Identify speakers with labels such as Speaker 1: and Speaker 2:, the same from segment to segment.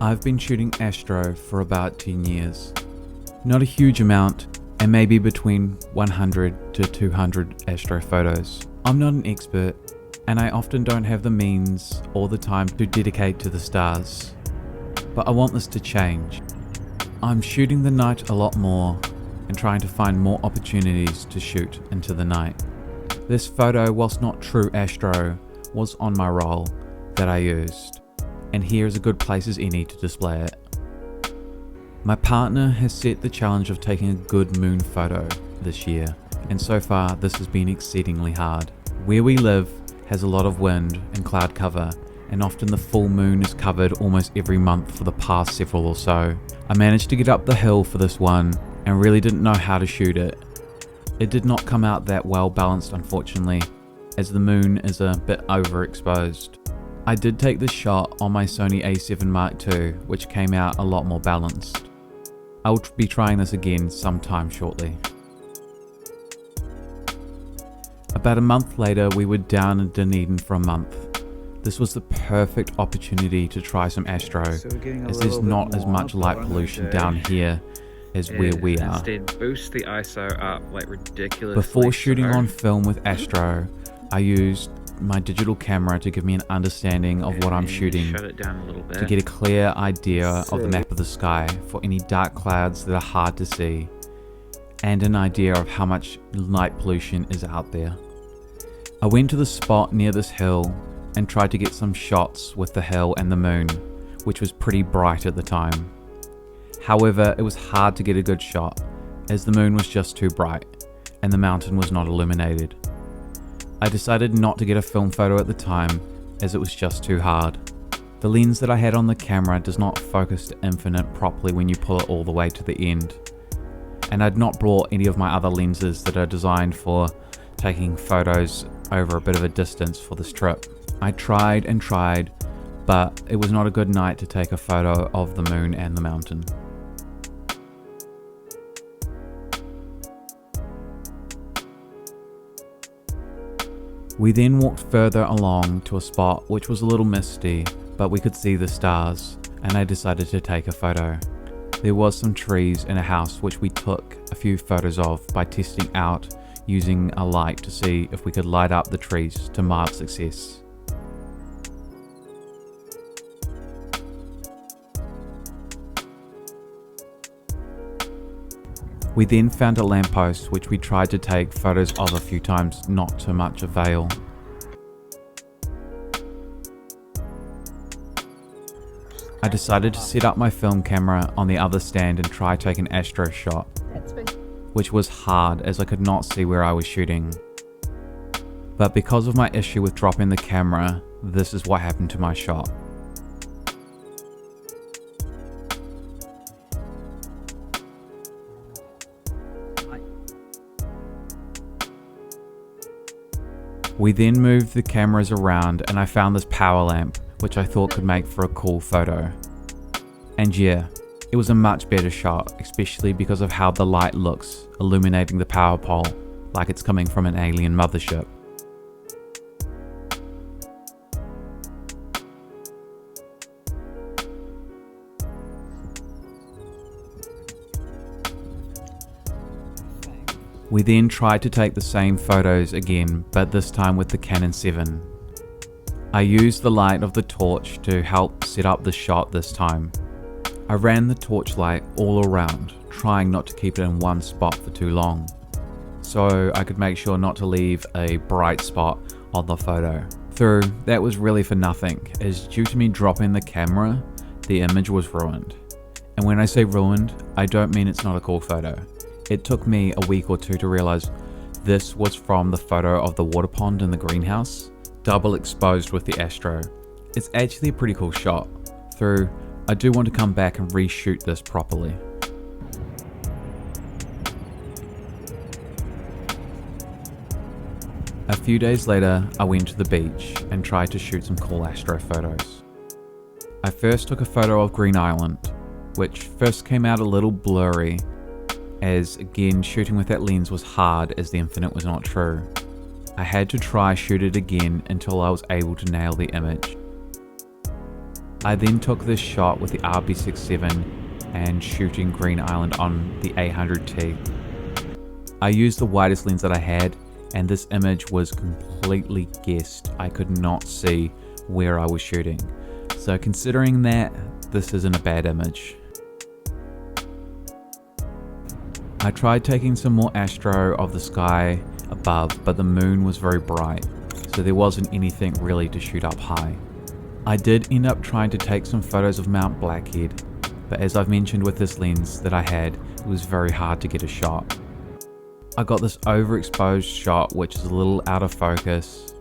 Speaker 1: I've been shooting Astro for about 10 years. Not a huge amount, and maybe between 100 to 200 Astro photos. I'm not an expert, and I often don't have the means or the time to dedicate to the stars. But I want this to change. I'm shooting the night a lot more, and trying to find more opportunities to shoot into the night. This photo, whilst not true Astro, was on my roll that I used, and here is a good place as any to display it. My partner has set the challenge of taking a good moon photo this year, and so far this has been exceedingly hard. Where we live has a lot of wind and cloud cover, and often the full moon is covered almost every month for the past several or so. I managed to get up the hill for this one and really didn't know how to shoot it. It did not come out that well balanced, unfortunately, as the moon is a bit overexposed. I did take this shot on my Sony A7 Mark II, which came out a lot more balanced. I will be trying this again sometime shortly. About a month later, we were down in Dunedin for a month. This was the perfect opportunity to try some Astro, as there's not as much light pollution down here as where we are.
Speaker 2: Instead, boost the ISO up like ridiculously.
Speaker 1: Before shooting on film with Astro, I used my digital camera to give me an understanding of what I'm shooting,
Speaker 2: Shut it down a little bit.
Speaker 1: to get a clear idea of the map of the sky for any dark clouds that are hard to see, and an idea of how much light pollution is out there. I went to the spot near this hill and tried to get some shots with the hill and the moon, which was pretty bright at the time. However, it was hard to get a good shot, as the moon was just too bright, and the mountain was not illuminated. I decided not to get a film photo at the time, as it was just too hard. The lens that I had on the camera does not focus to infinite properly when you pull it all the way to the end. And I'd not brought any of my other lenses that are designed for taking photos over a bit of a distance for this trip. I tried and tried, but it was not a good night to take a photo of the moon and the mountain. We then walked further along to a spot which was a little misty, but we could see the stars, and I decided to take a photo. There was some trees and a house which we took a few photos of by testing out using a light to see if we could light up the trees to mild success. We then found a lamppost which we tried to take photos of a few times, not to much avail. I decided to set up my film camera on the other stand and try take an Astro shot, which was hard as I could not see where I was shooting. But because of my issue with dropping the camera, this is what happened to my shot. We then moved the cameras around and I found this power lamp, which I thought could make for a cool photo. And yeah, it was a much better shot, especially because of how the light looks, illuminating the power pole, like it's coming from an alien mothership. We then tried to take the same photos again, but this time with the Canon 7. I used the light of the torch to help set up the shot this time. I ran the torchlight all around, trying not to keep it in one spot for too long, so I could make sure not to leave a bright spot on the photo. Though that was really for nothing, as due to me dropping the camera, the image was ruined. And when I say ruined, I don't mean it's not a cool photo. It took me a week or two to realize this was from the photo of the water pond in the greenhouse, double exposed with the Astro. It's actually a pretty cool shot, though I do want to come back and reshoot this properly. A few days later, I went to the beach and tried to shoot some cool Astro photos. I first took a photo of Green Island, which first came out a little blurry, as again shooting with that lens was hard as the infinite was not true. I had to try shoot it again until I was able to nail the image. I then took this shot with the RB67 and shooting Green Island on the A100T. I used the widest lens that I had, and this image was completely guessed. I could not see where I was shooting. So considering that, this isn't a bad image. I tried taking some more Astro of the sky above, but the moon was very bright, so there wasn't anything really to shoot up high. I did end up trying to take some photos of Mount Blackhead, but as I've mentioned with this lens that I had, it was very hard to get a shot. I got this overexposed shot which is a little out of focus,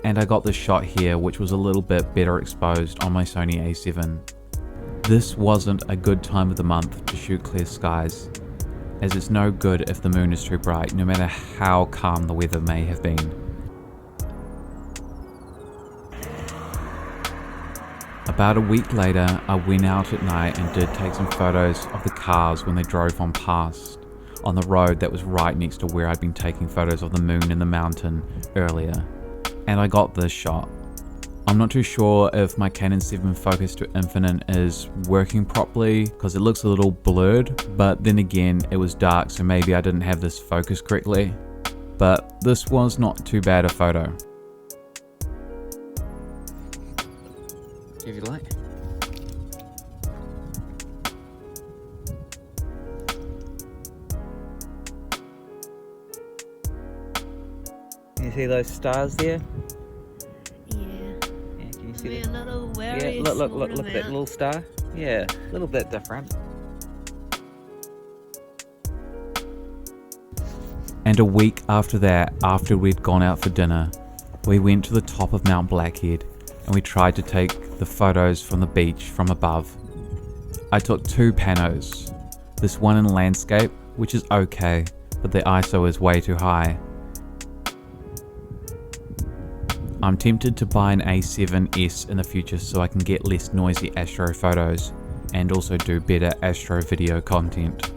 Speaker 1: and I got this shot here which was a little bit better exposed on my Sony A7. This wasn't a good time of the month to shoot clear skies, as it's no good if the moon is too bright, no matter how calm the weather may have been. About a week later, I went out at night and did take some photos of the cars when they drove on past, on the road that was right next to where I'd been taking photos of the moon and the mountain earlier. And I got this shot. I'm not too sure if my Canon 7 focus to infinite is working properly because it looks a little blurred, but then again it was dark, so maybe I didn't have this focus correctly. But this was not too bad a photo.
Speaker 2: Give you light. You see those stars there? Can you see that? Yeah, look at that little star. Yeah, a little bit different.
Speaker 1: And a week after that, after we'd gone out for dinner, we went to the top of Mount Blackhead and we tried to take the photos from the beach from above. I took 2 panos, this one in landscape, which is okay, but the ISO is way too high. I'm tempted to buy an A7S in the future so I can get less noisy Astro photos and also do better Astro video content.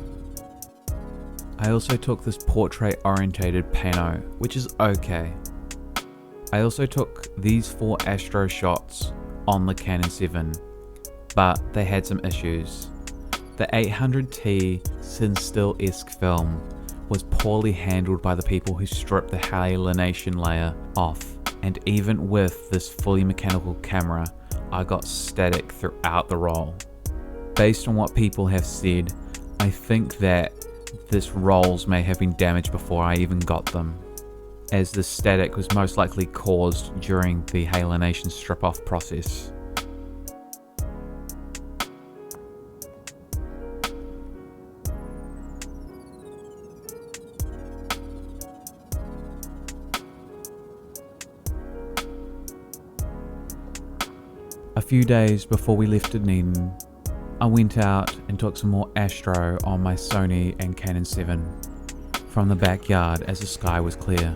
Speaker 1: I also took this portrait orientated pano, which is okay. I also took these 4 Astro shots on the Canon 7, but they had some issues. The 800T Cinstill-esque film was poorly handled by the people who stripped the hallucination layer off. And even with this fully mechanical camera, I got static throughout the roll. Based on what people have said, I think that this rolls may have been damaged before I even got them, as the static was most likely caused during the hallucination strip-off process. A few days before we left Dunedin, I went out and took some more Astro on my Sony and Canon 7 from the backyard as the sky was clear.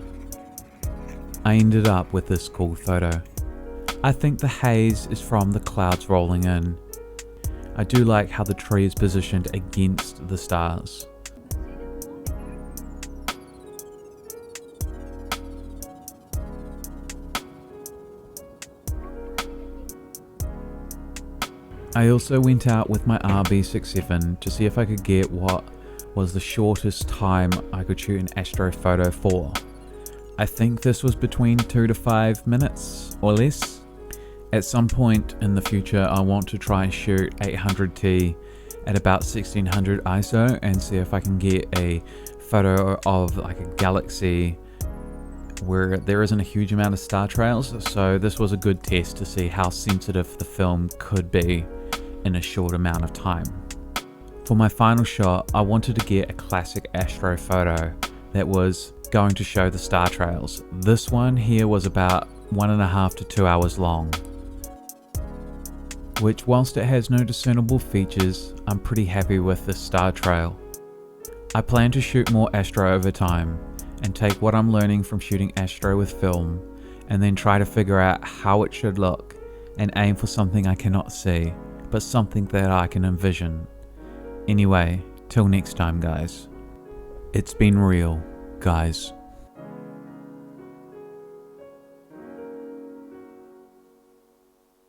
Speaker 1: I ended up with this cool photo. I think the haze is from the clouds rolling in. I do like how the tree is positioned against the stars. I also went out with my RB67 to see if I could get what was the shortest time I could shoot an Astro photo for. I think this was between 2 to 5 minutes or less. At some point in the future I want to try and shoot 800T at about 1600 ISO and see if I can get a photo of like a galaxy where there isn't a huge amount of star trails, so this was a good test to see how sensitive the film could be in a short amount of time. For my final shot, I wanted to get a classic Astro photo that was going to show the star trails. This one here was about 1.5 to 2 hours long, which whilst it has no discernible features, I'm pretty happy with this star trail. I plan to shoot more Astro over time and take what I'm learning from shooting Astro with film and then try to figure out how it should look and aim for something I cannot see, but something that I can envision. Anyway, till next time guys. It's been real, guys.